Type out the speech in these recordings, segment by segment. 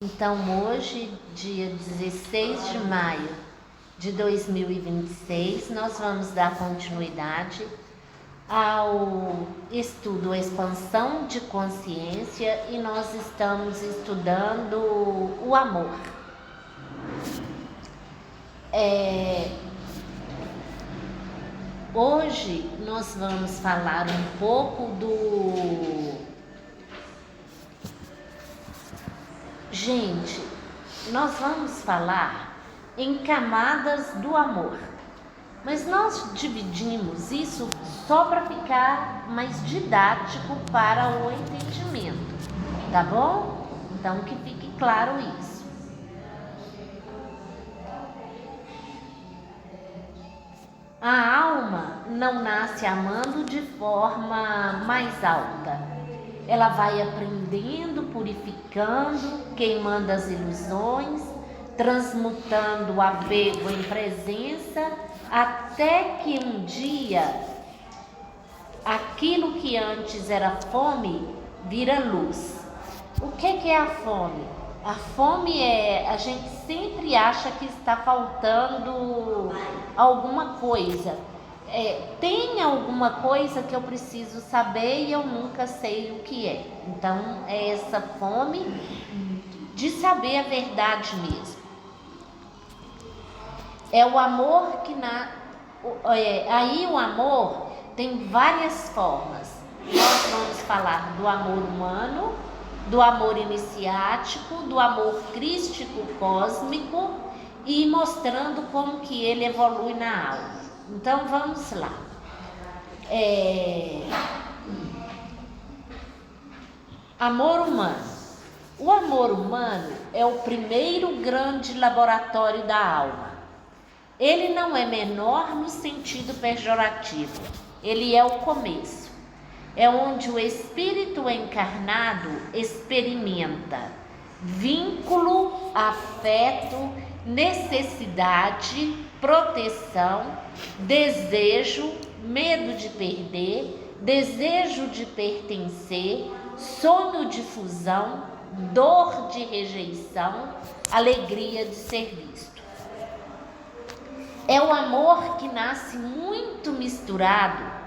Então, hoje, dia 16 de maio de 2026, nós vamos dar continuidade ao estudo Expansão de Consciência e nós estamos estudando o amor. Hoje nós vamos falar um pouco Gente, nós vamos falar em camadas do amor, mas nós dividimos isso só para ficar mais didático para o entendimento, tá bom? Então que fique claro isso. A alma não nasce amando de forma mais alta. Ela vai aprendendo, purificando, queimando as ilusões, transmutando o apego em presença, até que um dia aquilo que antes era fome vira luz. O que é a fome? A fome a gente sempre acha que está faltando alguma coisa. Tem alguma coisa que eu preciso saber e eu nunca sei o que é. Então, é essa fome de saber a verdade mesmo. É o amor que aí o amor tem várias formas. Nós vamos falar do amor humano, do amor iniciático, do amor crístico cósmico e mostrando como que ele evolui na alma. Então vamos lá. Amor humano. O amor humano é o primeiro grande laboratório da alma. Ele não é menor no sentido pejorativo. Ele é o começo. É onde o espírito encarnado experimenta vínculo, afeto, necessidade, proteção, desejo, medo de perder, desejo de pertencer, sonho de fusão, dor de rejeição, alegria de ser visto. É o amor que nasce muito misturado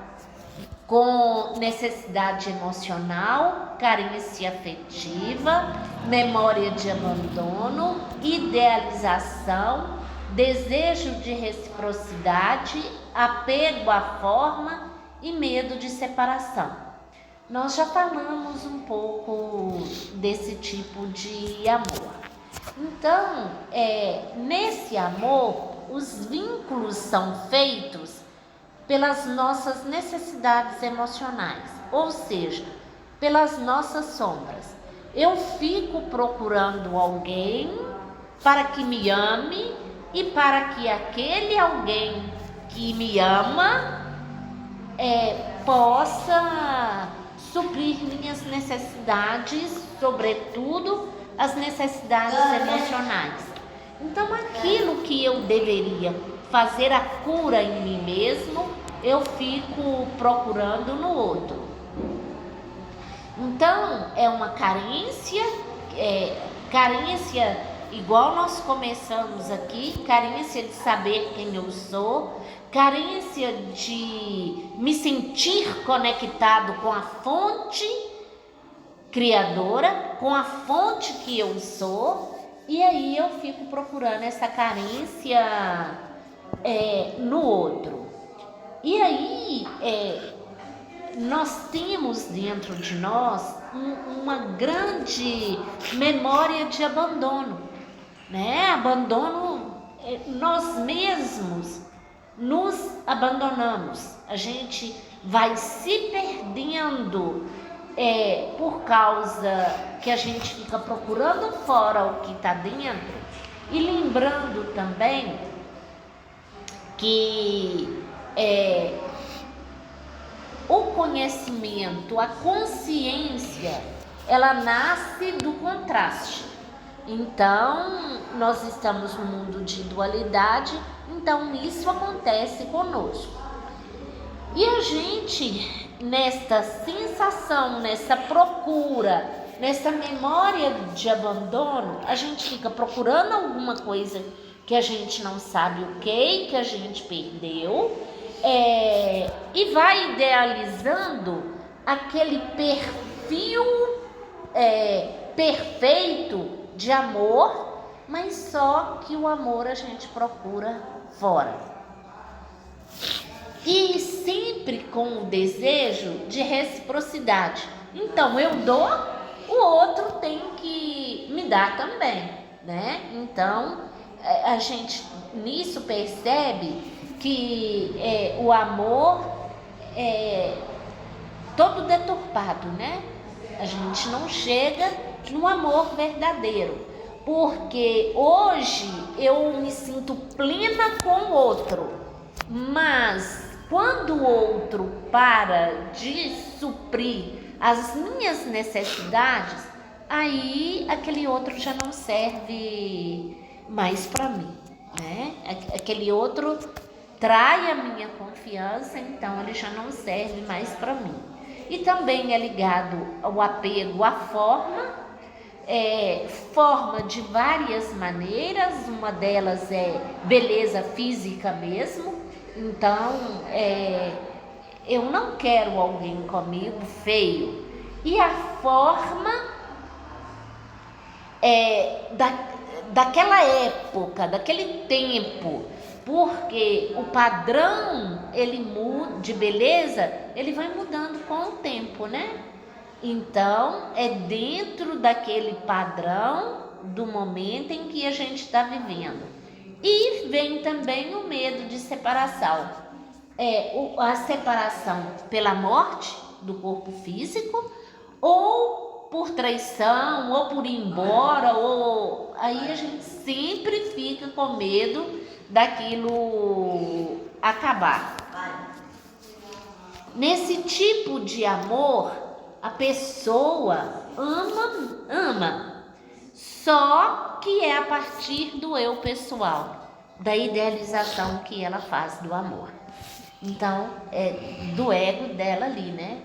com necessidade emocional, carência afetiva, memória de abandono, idealização, desejo de reciprocidade, apego à forma e medo de separação. Nós já falamos um pouco desse tipo de amor. Então, nesse amor, os vínculos são feitos pelas nossas necessidades emocionais, ou seja, pelas nossas sombras. Eu fico procurando alguém para que me ame e para que aquele alguém que me ama possa suprir minhas necessidades, sobretudo as necessidades emocionais. Então, aquilo que eu deveria fazer a cura em mim mesmo, eu fico procurando no outro. Então, é uma carência, carência igual nós começamos aqui, carência de saber quem eu sou, carência de me sentir conectado com a fonte criadora, com a fonte que eu sou, e aí eu fico procurando essa carência no outro. E aí nós temos dentro de nós uma grande memória de abandono, né? Abandono, nós mesmos nos abandonamos. A gente vai se perdendo por causa que a gente fica procurando fora o que está dentro, e lembrando também que o conhecimento, a consciência, ela nasce do contraste. Então, nós estamos no mundo de dualidade, então isso acontece conosco. E a gente, nesta sensação, nessa procura nessa memória de abandono, a gente fica procurando alguma coisa que a gente não sabe o que a gente perdeu, e vai idealizando aquele perfil perfeito de amor, mas só que o amor a gente procura fora. E sempre com o desejo de reciprocidade. Então eu dou, o outro tem que me dar também, né? Então a gente nisso percebe que o amor é todo deturpado, né? A gente não chega no amor verdadeiro, porque hoje eu me sinto plena com o outro, mas quando o outro para de suprir as minhas necessidades, aí aquele outro já não serve mais para mim, né? Aquele outro trai a minha confiança, então ele já não serve mais para mim. E também é ligado ao apego à forma, forma de várias maneiras, uma delas é beleza física mesmo. Então, eu não quero alguém comigo feio. E a forma daquela época, daquele tempo, porque o padrão ele muda de beleza, ele vai mudando com o tempo, né? Então, é dentro daquele padrão do momento em que a gente está vivendo. E vem também o medo de separação. A separação pela morte do corpo físico, ou por traição, ou por ir embora, ou aí a gente sempre fica com medo daquilo acabar. Nesse tipo de amor, a pessoa ama, só que é a partir do eu pessoal, da idealização que ela faz do amor. Então, é do ego dela ali, né?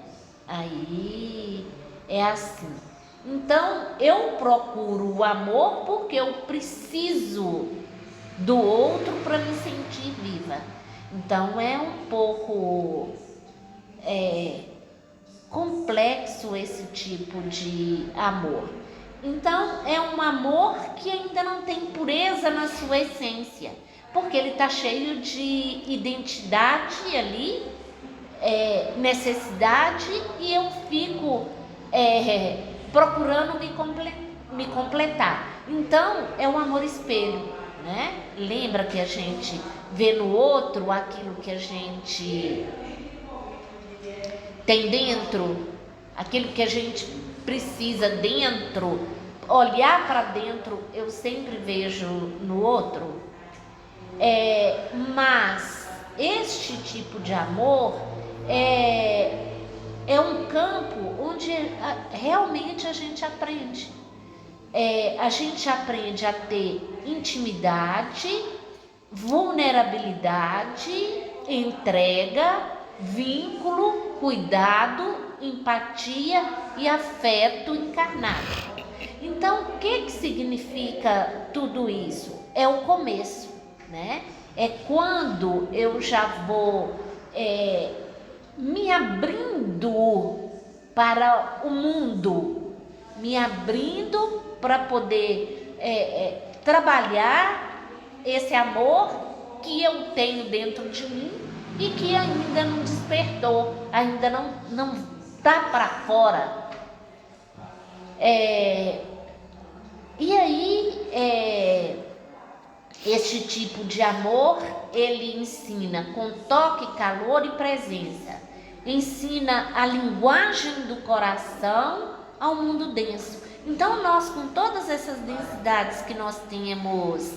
Aí é assim. Então, eu procuro o amor porque eu preciso do outro para me sentir viva. Então, é um pouco complexo esse tipo de amor. Então, é um amor que ainda não tem pureza na sua essência, porque ele está cheio de identidade ali, necessidade, e eu fico procurando me completar. Então, é um amor espelho, né? Lembra que a gente vê no outro aquilo que a gente tem dentro, aquilo que a gente precisa dentro, olhar para dentro, eu sempre vejo no outro. Mas este tipo de amor é um campo onde realmente a gente aprende. A gente aprende a ter intimidade, vulnerabilidade, entrega, vínculo, cuidado, empatia e afeto encarnado. Então, o que significa tudo isso? É o começo, né? É quando eu já vou me abrindo para o mundo, me abrindo para poder trabalhar esse amor que eu tenho dentro de mim e que ainda não despertou, ainda não está para fora. E aí, este tipo de amor, ele ensina com toque, calor e presença. Ensina a linguagem do coração ao mundo denso. Então, nós, com todas essas densidades que nós temos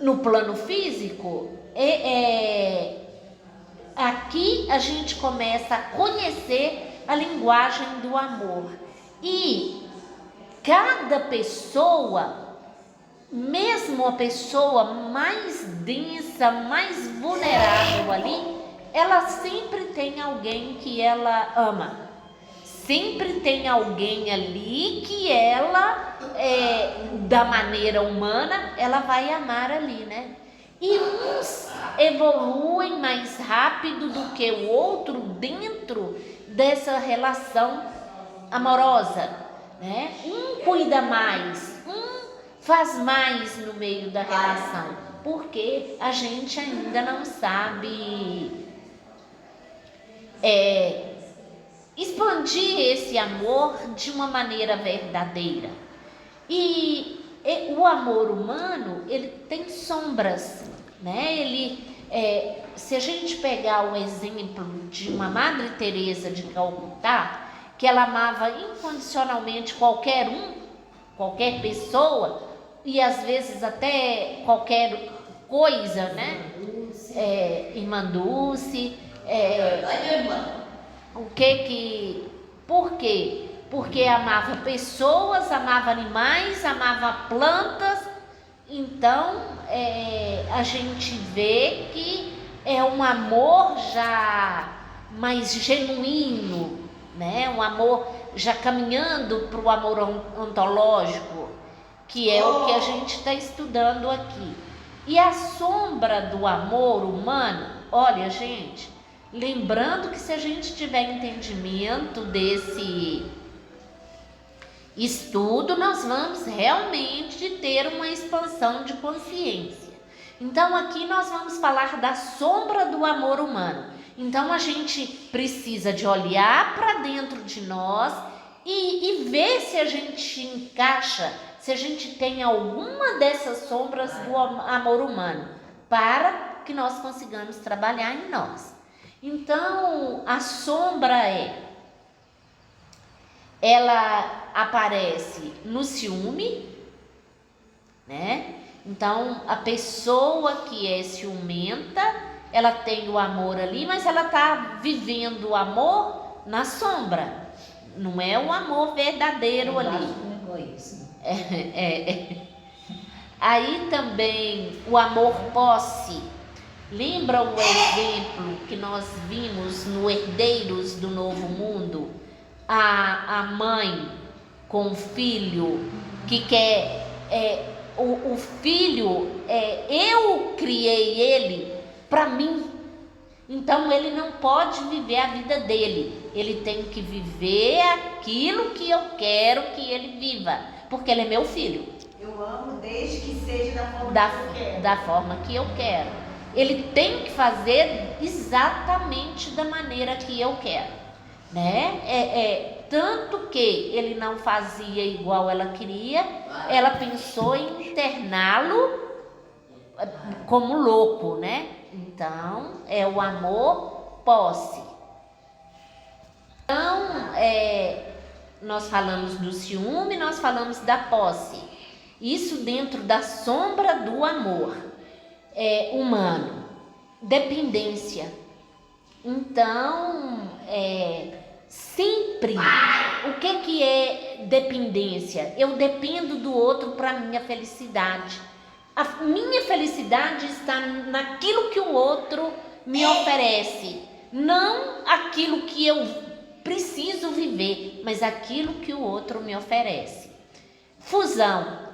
no plano físico, aqui a gente começa a conhecer a linguagem do amor. E cada pessoa, mesmo a pessoa mais densa, mais vulnerável ali, ela sempre tem alguém que ela ama. sempre tem alguém ali que ela, da maneira humana, ela vai amar ali, né? E uns evoluem mais rápido do que o outro dentro dessa relação amorosa, né? Um cuida mais, um faz mais no meio da relação, porque a gente ainda não sabe expandir esse amor de uma maneira verdadeira. E o amor humano, ele tem sombras, né? Se a gente pegar o exemplo de uma Madre Teresa de Calcutá, que ela amava incondicionalmente qualquer qualquer pessoa, e às vezes até qualquer coisa, né? Irmã Dulce, por quê? Porque amava pessoas, amava animais, amava plantas. Então a gente vê que é um amor já mais genuíno, né? Um amor já caminhando para o amor ontológico, que é o que a gente está estudando aqui. E a sombra do amor humano, olha, gente, lembrando que se a gente tiver entendimento desse estudo, nós vamos realmente ter uma expansão de consciência. Então aqui nós vamos falar da sombra do amor humano. Então a gente precisa de olhar para dentro de nós e ver se a gente encaixa, se a gente tem alguma dessas sombras do amor humano, para que nós consigamos trabalhar em nós. Então a sombra ela aparece no ciúme, né? Então a pessoa que é ciumenta, ela tem o amor ali, mas ela está vivendo o amor na sombra, não é o amor verdadeiro ali. Aí também o amor posse. Lembra o exemplo que nós vimos no Herdeiros do Novo Mundo? A mãe com o filho que quer, o filho, eu criei ele para mim, então ele não pode viver a vida dele, ele tem que viver aquilo que eu quero que ele viva, porque ele é meu filho. Eu amo desde que seja da forma que eu quero. Ele tem que fazer exatamente da maneira que eu quero, né? Tanto que ele não fazia igual ela queria, ela pensou em interná-lo como louco, né? Então, é o amor posse. Então, nós falamos do ciúme, nós falamos da posse. Isso dentro da sombra do amor humano. Dependência. Então, sempre, o que é dependência? Eu dependo do outro para minha felicidade. A minha felicidade está naquilo que o outro me oferece, não aquilo que eu preciso viver, mas aquilo que o outro me oferece. Fusão.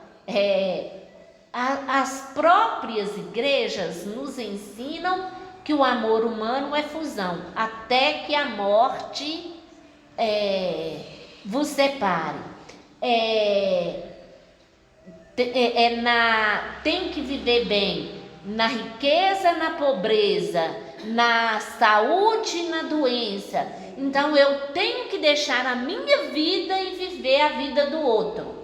As próprias igrejas nos ensinam que o amor humano é fusão, até que a morte vos separe. Tem que viver bem na riqueza, na pobreza, na saúde e na doença. Então eu tenho que deixar a minha vida e viver a vida do outro.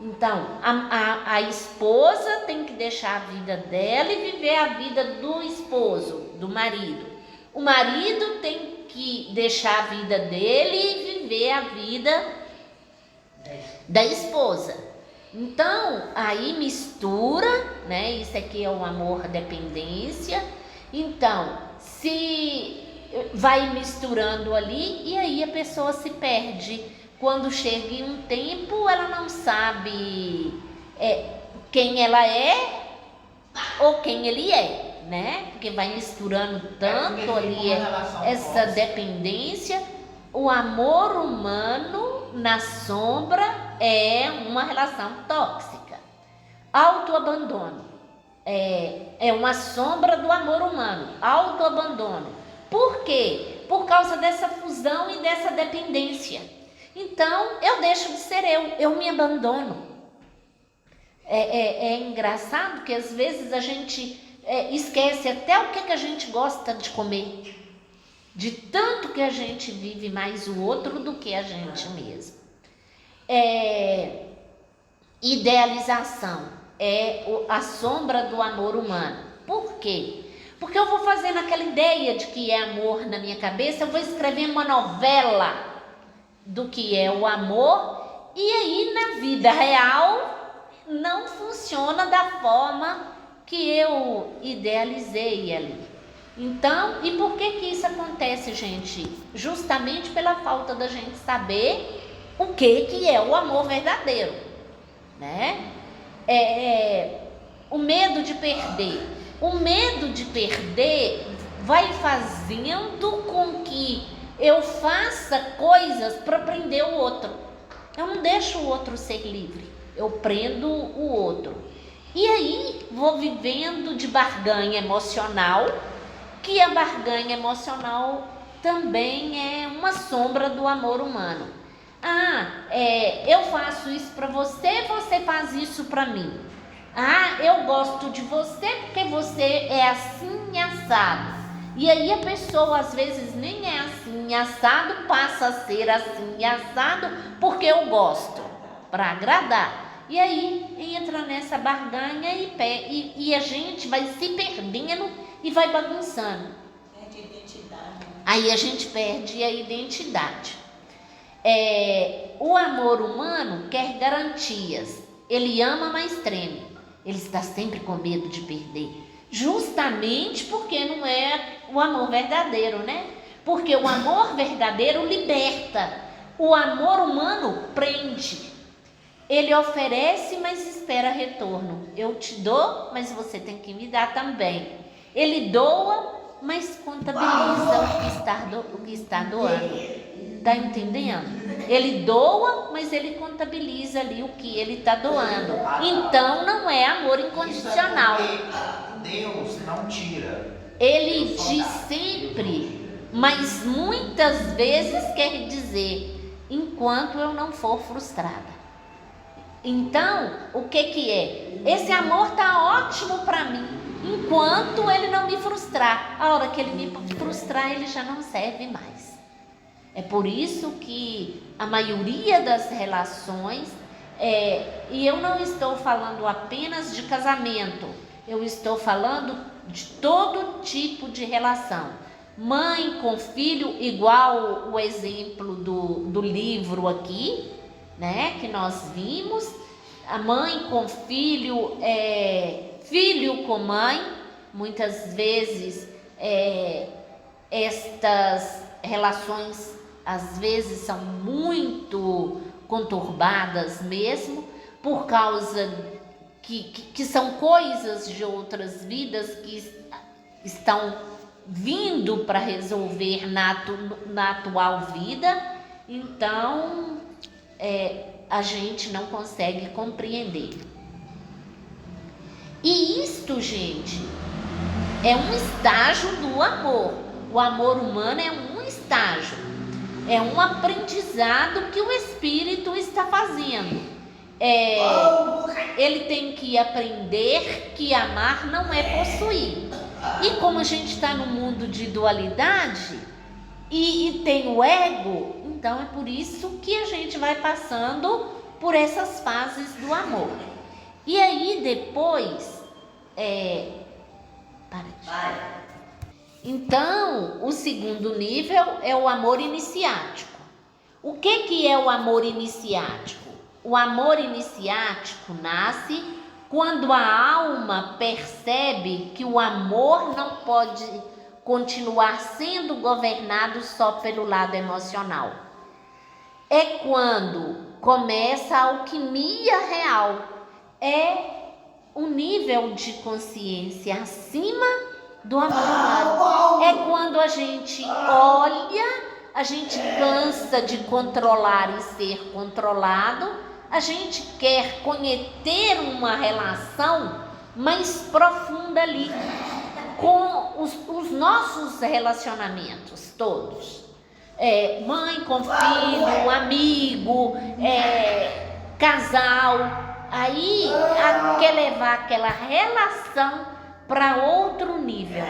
Então a esposa tem que deixar a vida dela e viver a vida do esposo, do marido. O marido tem que deixar a vida dele e viver a vida da esposa. Então, aí mistura, né? Isso aqui é o amor dependência. Então, se vai misturando ali e aí a pessoa se perde. Quando chega em um tempo, ela não sabe quem ela é ou quem ele é, né? Porque vai misturando tanto ali essa dependência. o amor humano na sombra é uma relação tóxica. Autoabandono é uma sombra do amor humano. Autoabandono. Por quê? Por causa dessa fusão e dessa dependência. Então, eu deixo de ser eu me abandono. É engraçado que às vezes a gente esquece até o que a gente gosta de comer. De tanto que a gente vive mais o outro do que a gente mesmo. Idealização é a sombra do amor humano. Por quê? Porque eu vou fazendo aquela ideia de que é amor na minha cabeça, eu vou escrevendo uma novela do que é o amor, e aí na vida real não funciona da forma que eu idealizei ali. Então, e por que isso acontece, gente? Justamente pela falta da gente saber o que é o amor verdadeiro, né? O medo de perder. O medo de perder vai fazendo com que eu faça coisas para prender o outro. Eu não deixo o outro ser livre, eu prendo o outro. E aí vou vivendo de barganha emocional, que a barganha emocional também é uma sombra do amor humano. Eu faço isso para você, você faz isso para mim. Eu gosto de você porque você é assim assado. E aí a pessoa às vezes nem é assim assado, passa a ser assim assado porque eu gosto, para agradar. E aí entra nessa barganha e a gente vai se perdendo e vai bagunçando. Perde a identidade. Aí a gente perde a identidade. O amor humano quer garantias. Ele ama, mas treme. Ele está sempre com medo de perder. Justamente porque não é o amor verdadeiro, né? Porque o amor verdadeiro liberta. O amor humano prende. Ele oferece, mas espera retorno. Eu te dou, mas você tem que me dar também. Ele doa, mas contabiliza o que está doando. Está entendendo? Ele doa, mas ele contabiliza ali o que ele está doando. Então não é amor incondicional. Deus não tira. Ele diz sempre, mas muitas vezes quer dizer, enquanto eu não for frustrada. Então, o que é? Esse amor está ótimo para mim, enquanto ele não me frustrar. A hora que ele me frustrar, ele já não serve mais. É por isso que a maioria das relações, e eu não estou falando apenas de casamento, eu estou falando de todo tipo de relação. Mãe com filho, igual o exemplo do livro aqui, né, que nós vimos. A mãe com filho, filho com mãe. Muitas vezes estas relações às vezes são muito conturbadas mesmo, por causa que são coisas de outras vidas que estão vindo para resolver na atual vida. Então a gente não consegue compreender. E isto, gente, é um estágio do amor. O amor humano é um estágio, é um aprendizado que o Espírito está fazendo. Ele tem que aprender que amar não é possuir. E como a gente está no mundo de dualidade e tem o ego, então é por isso que a gente vai passando por essas fases do amor. E aí depois, então o segundo nível é o amor iniciático. O que é o amor iniciático? O amor iniciático nasce quando a alma percebe que o amor não pode continuar sendo governado só pelo lado emocional. É quando começa a alquimia real. É um nível de consciência acima do amor humano. É quando a gente olha a gente cansa de controlar e ser controlado, a gente quer ter uma relação mais profunda ali, com os nossos relacionamentos todos. Mãe com filho, amigo, casal. Aí quer levar aquela relação para outro nível.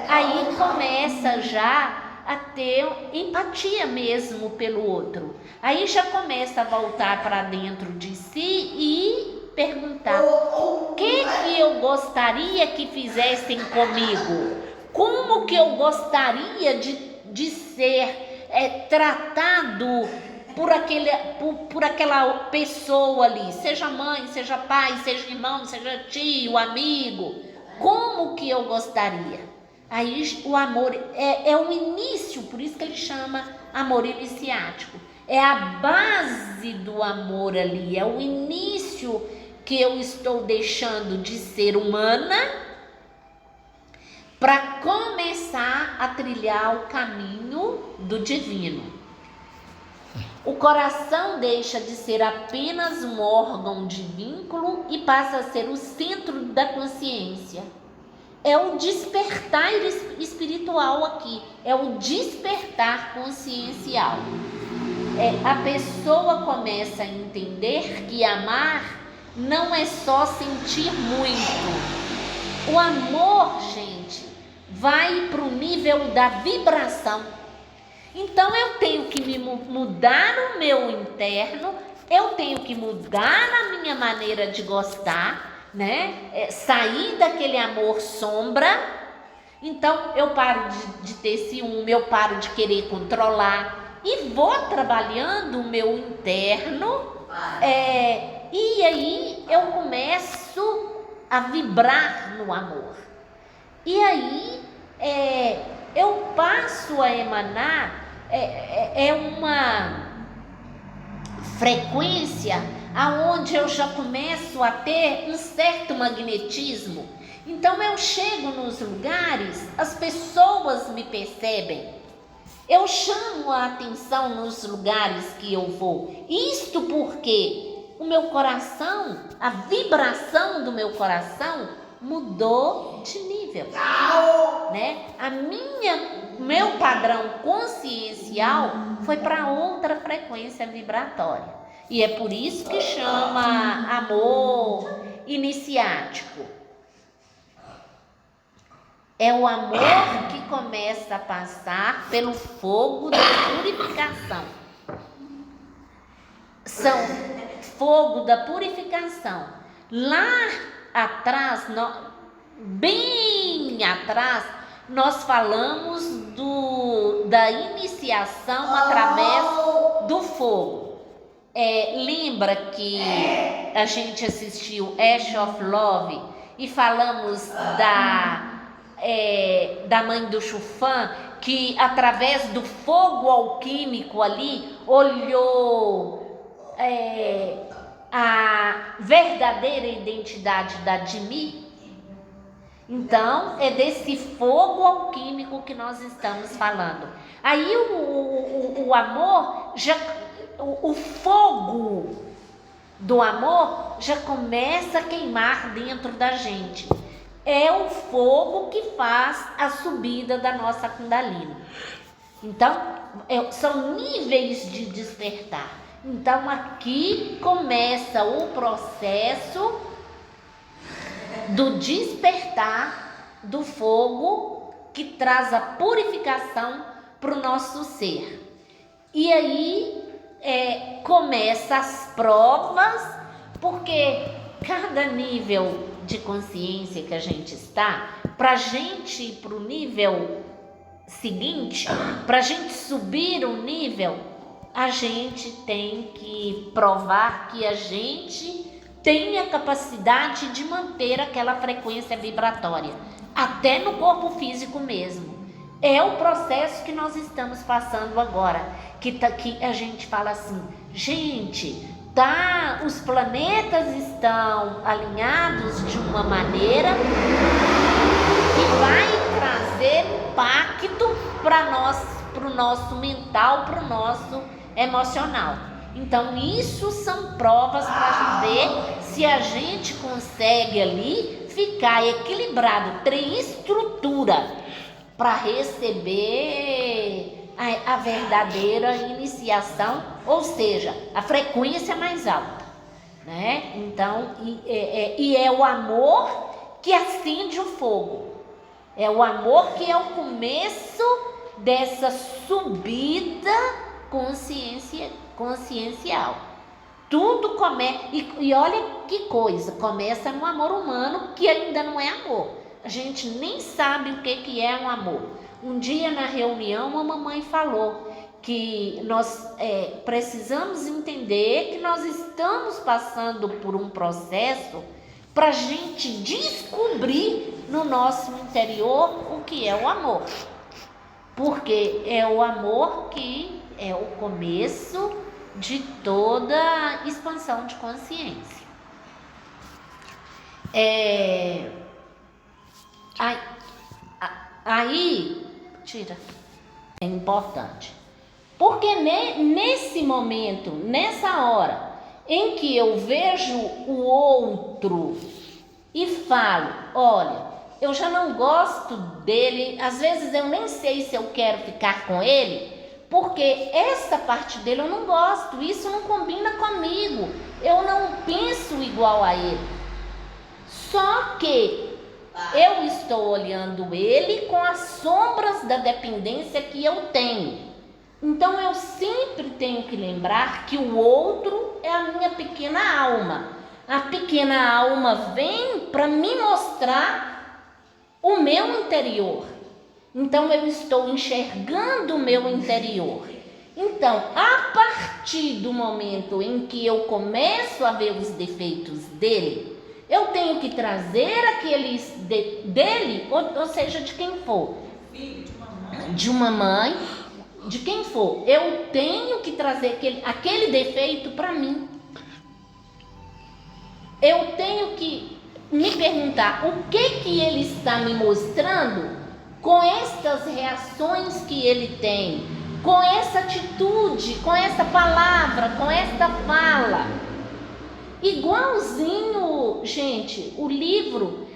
Aí começa já a ter empatia mesmo pelo outro. Aí já começa a voltar para dentro de si e perguntar: o que eu gostaria que fizessem comigo? Como que eu gostaria de ser tratado por aquela pessoa ali, seja mãe, seja pai, seja irmão, seja tio, amigo? Como que eu gostaria? Aí o amor é o início, por isso que ele chama amor iniciático. É a base do amor ali, é o início que eu estou deixando de ser humana para começar a trilhar o caminho do divino. O coração deixa de ser apenas um órgão de vínculo e passa a ser o centro da consciência. É o despertar espiritual aqui, é o despertar consciencial. A pessoa começa a entender que amar não é só sentir muito. O amor, gente, vai para o nível da vibração. Então eu tenho que me mudar o meu interno, eu tenho que mudar a minha maneira de gostar, né? Sair daquele amor sombra. Então eu paro de ter ciúme, eu paro de querer controlar e vou trabalhando o meu interno, e aí eu começo a vibrar no amor. E aí eu passo a emanar uma frequência aonde eu já começo a ter um certo magnetismo. Então eu chego nos lugares, as pessoas me percebem. Eu chamo a atenção nos lugares que eu vou. Isto porque o meu coração, a vibração do meu coração mudou de nível, né? Meu padrão consciencial foi para outra frequência vibratória. E é por isso que chama amor iniciático. É o amor que começa a passar pelo fogo da purificação. São fogo da purificação. Lá atrás, bem atrás, nós falamos da iniciação através do fogo. Lembra que a gente assistiu Ash of Love e falamos da mãe do Chufan, que através do fogo alquímico ali olhou a verdadeira identidade da Dimi? Então é desse fogo alquímico que nós estamos falando. Aí o amor, o fogo do amor já começa a queimar dentro da gente. É o fogo que faz a subida da nossa Kundalini. Então, são níveis de despertar. Então, aqui começa o processo do despertar do fogo que traz a purificação para o nosso ser. E aí começa as provas, porque cada nível de consciência que a gente está, para a gente ir para o nível seguinte, para a gente subir o nível, a gente tem que provar que a gente tem a capacidade de manter aquela frequência vibratória, até no corpo físico mesmo. É o processo que nós estamos passando agora, que a gente fala assim, gente, os planetas estão alinhados de uma maneira que vai trazer impacto para nós, para o nosso mental, para o nosso emocional. Então isso são provas para ver se a gente consegue ali ficar equilibrado, ter estrutura para receber a verdadeira iniciação, ou seja, a frequência mais alta, né? Então, é o amor que acende o fogo, é o amor que é o começo dessa subida consciencial. Tudo começa, e olha que coisa, começa no amor humano, que ainda não é amor. A gente nem sabe o que é um amor. Um dia na reunião, uma mamãe falou que nós precisamos entender que nós estamos passando por um processo para a gente descobrir no nosso interior o que é o amor. Porque é o amor que é o começo de toda expansão de consciência. Aí, é importante, porque nesse momento, nessa hora em que eu vejo o outro e falo, olha, eu já não gosto dele, às vezes eu nem sei se eu quero ficar com ele, porque essa parte dele eu não gosto, isso não combina comigo, eu não penso igual a ele. Só que eu estou olhando ele com as sombras da dependência que eu tenho. Então eu sempre tenho que lembrar que o outro é a minha pequena alma. A pequena alma vem para me mostrar o meu interior. Então eu estou enxergando o meu interior. Então, a partir do momento em que eu começo a ver os defeitos dele, eu tenho que trazer aqueles dele, ou seja, de quem for. Filho de uma mãe. De uma mãe, de quem for. Eu tenho que trazer aquele defeito para mim. Eu tenho que me perguntar o que ele está me mostrando com estas reações que ele tem, com essa atitude, com essa palavra, com esta fala. Igualzinho, gente, o livro,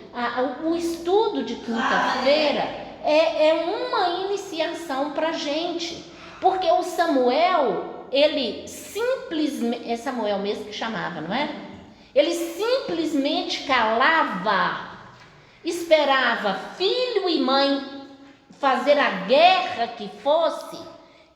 o estudo de quinta-feira é uma iniciação para a gente, porque o Samuel, ele simplesmente, é Samuel mesmo que chamava, não é? Ele simplesmente calava, esperava filho e mãe fazer a guerra que fosse,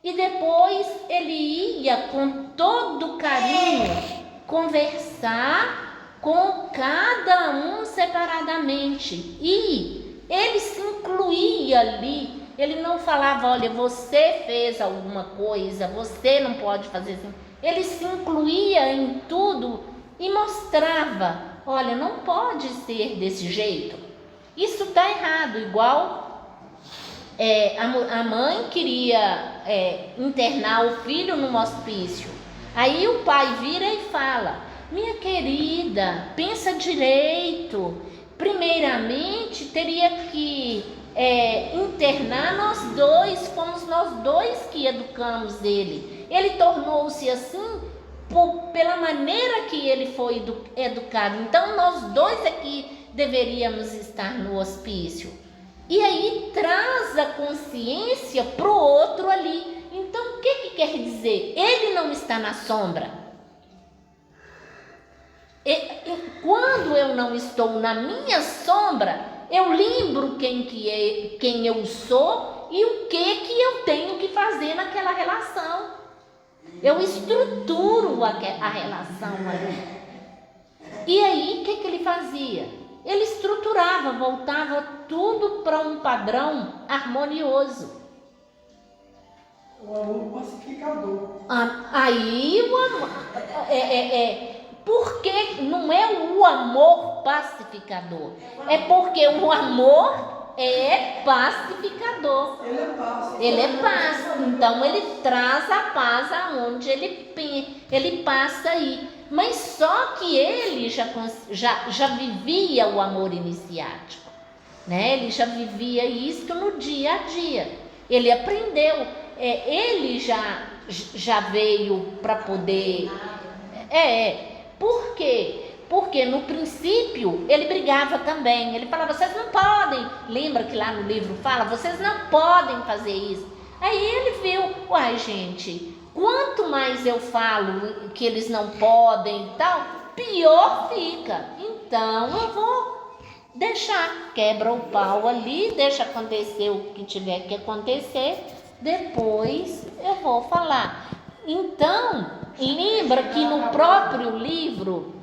e depois ele ia com todo carinho conversar com cada um separadamente, e ele se incluía ali. Ele não falava, olha, você fez alguma coisa, você não pode fazer assim. Ele se incluía em tudo e mostrava, olha, não pode ser desse jeito, isso está errado. Igual a mãe queria internar o filho num hospício. Aí o pai vira e fala, minha querida, pensa direito, primeiramente teria que internar nós dois, fomos nós dois que educamos ele. Ele tornou-se assim pela maneira que ele foi educado, então nós dois é que deveríamos estar no hospício. E aí traz a consciência para o outro ali. Então o que quer dizer? Ele não está na sombra. Quando eu não estou na minha sombra, eu lembro quem eu sou e o que eu tenho que fazer naquela relação. Eu estruturo a relação ali. E aí, o que ele fazia? Ele estruturava, voltava tudo para um padrão harmonioso. O amor pacificador. Aí o amor... porque não é o amor pacificador. É porque o amor é pacificador. Ele é paz. Então ele traz a paz aonde ele passa aí. Mas só que ele já vivia o amor iniciático, né? Ele já vivia isso no dia a dia. Ele aprendeu. ele já veio para poder... Por quê? Porque no princípio ele brigava também. Ele falava, vocês não podem. Lembra que lá no livro fala, vocês não podem fazer isso. Aí ele viu, uai gente, quanto mais eu falo que eles não podem e tal, pior fica. Então eu vou deixar, quebra o pau ali, deixa acontecer o que tiver que acontecer, depois eu vou falar. Então, lembra que no próprio livro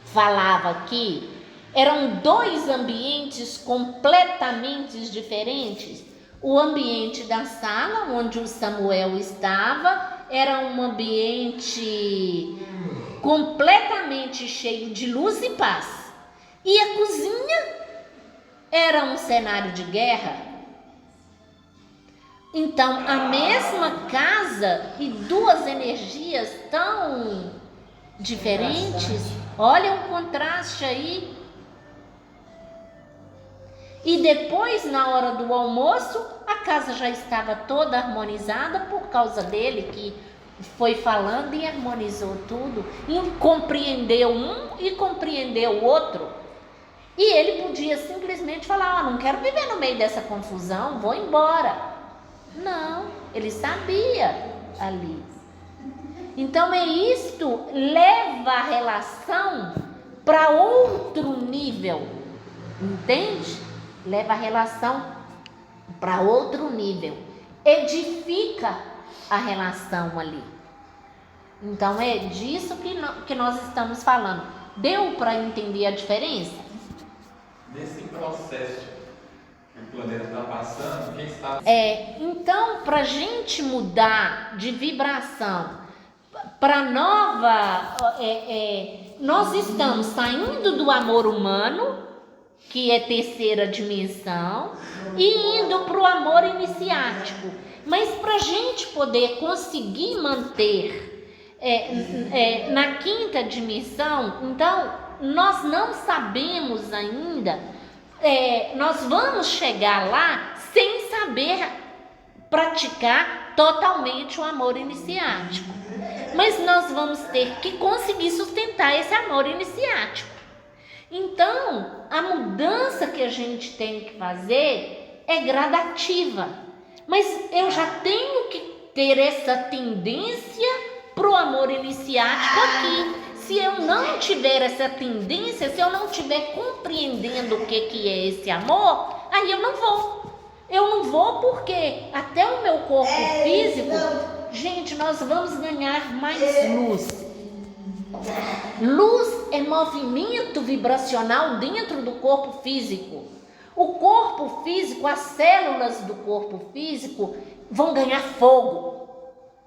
falava que eram 2 ambientes completamente diferentes. O ambiente da sala, onde o Samuel estava, era um ambiente completamente cheio de luz e paz. E a cozinha era um cenário de guerra. Então, a mesma casa e 2 energias tão diferentes. Olha o contraste aí. E depois, na hora do almoço, a casa já estava toda harmonizada por causa dele, que foi falando e harmonizou tudo, e compreendeu um e compreendeu o outro. E ele podia simplesmente falar, não quero viver no meio dessa confusão, vou embora. Não, ele sabia ali. Então isto leva a relação para outro nível, entende? Leva a relação para outro nível, edifica a relação ali. Então é disso que nós estamos falando. Deu para entender a diferença? Nesse processo que o planeta está passando, quem está... Então, para a gente mudar de vibração para nova... nós estamos saindo do amor humano, que é 3ª dimensão, e indo para o amor iniciático. Mas para a gente poder conseguir manter na 5ª dimensão, então nós não sabemos ainda, nós vamos chegar lá sem saber praticar totalmente o amor iniciático. Mas nós vamos ter que conseguir sustentar esse amor iniciático. Então, a mudança que a gente tem que fazer é gradativa. Mas eu já tenho que ter essa tendência para o amor iniciático aqui. Se eu não tiver essa tendência, se eu não estiver compreendendo o que é esse amor, aí eu não vou. Eu não vou porque até o meu corpo físico, gente, nós vamos ganhar mais luz. Luz é movimento vibracional dentro do corpo físico. O corpo físico, as células do corpo físico vão ganhar fogo,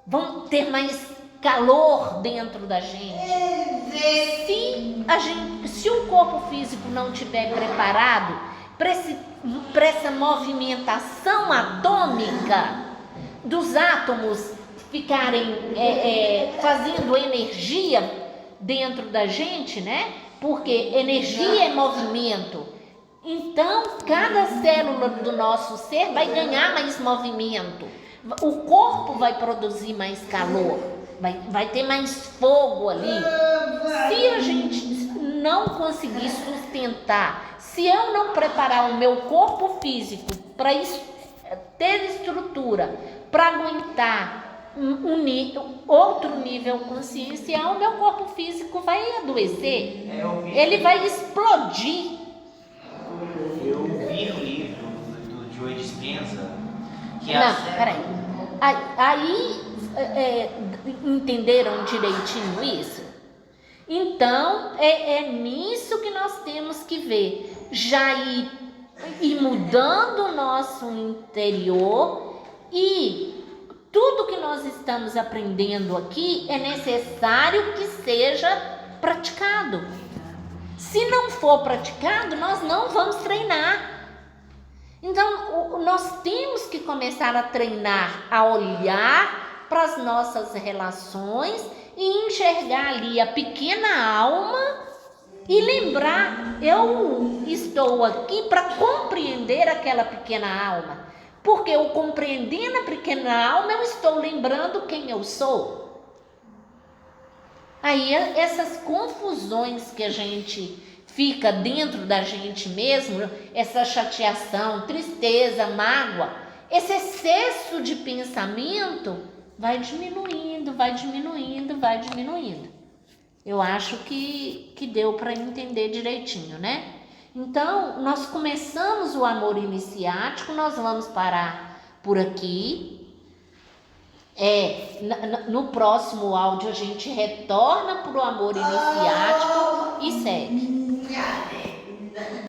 vão ter mais calor dentro da gente. Se o corpo físico não estiver preparado para essa movimentação atômica dos átomos ficarem fazendo energia dentro da gente, né? Porque energia é movimento. Então, cada célula do nosso ser vai ganhar mais movimento. O corpo vai produzir mais calor, vai ter mais fogo ali. Se a gente não conseguir sustentar, se eu não preparar o meu corpo físico para ter estrutura, para aguentar outro nível consciencial, o meu corpo físico vai adoecer, ele vai explodir. Eu vi no livro do Joe Dispenza que peraí. Aí entenderam direitinho isso? Então é nisso que nós temos que ver, já ir mudando o nosso interior, e tudo que nós estamos aprendendo aqui é necessário que seja praticado. Se não for praticado, nós não vamos treinar. Então, nós temos que começar a treinar, a olhar para as nossas relações e enxergar ali a pequena alma e lembrar, eu estou aqui para compreender aquela pequena alma. Porque eu compreendendo a pequena alma, eu estou lembrando quem eu sou. Aí essas confusões que a gente fica dentro da gente mesmo, essa chateação, tristeza, mágoa, esse excesso de pensamento vai diminuindo, vai diminuindo, vai diminuindo. Eu acho que deu para entender direitinho, né? Então, nós começamos o amor iniciático, nós vamos parar por aqui. No próximo áudio a gente retorna para o amor iniciático e segue.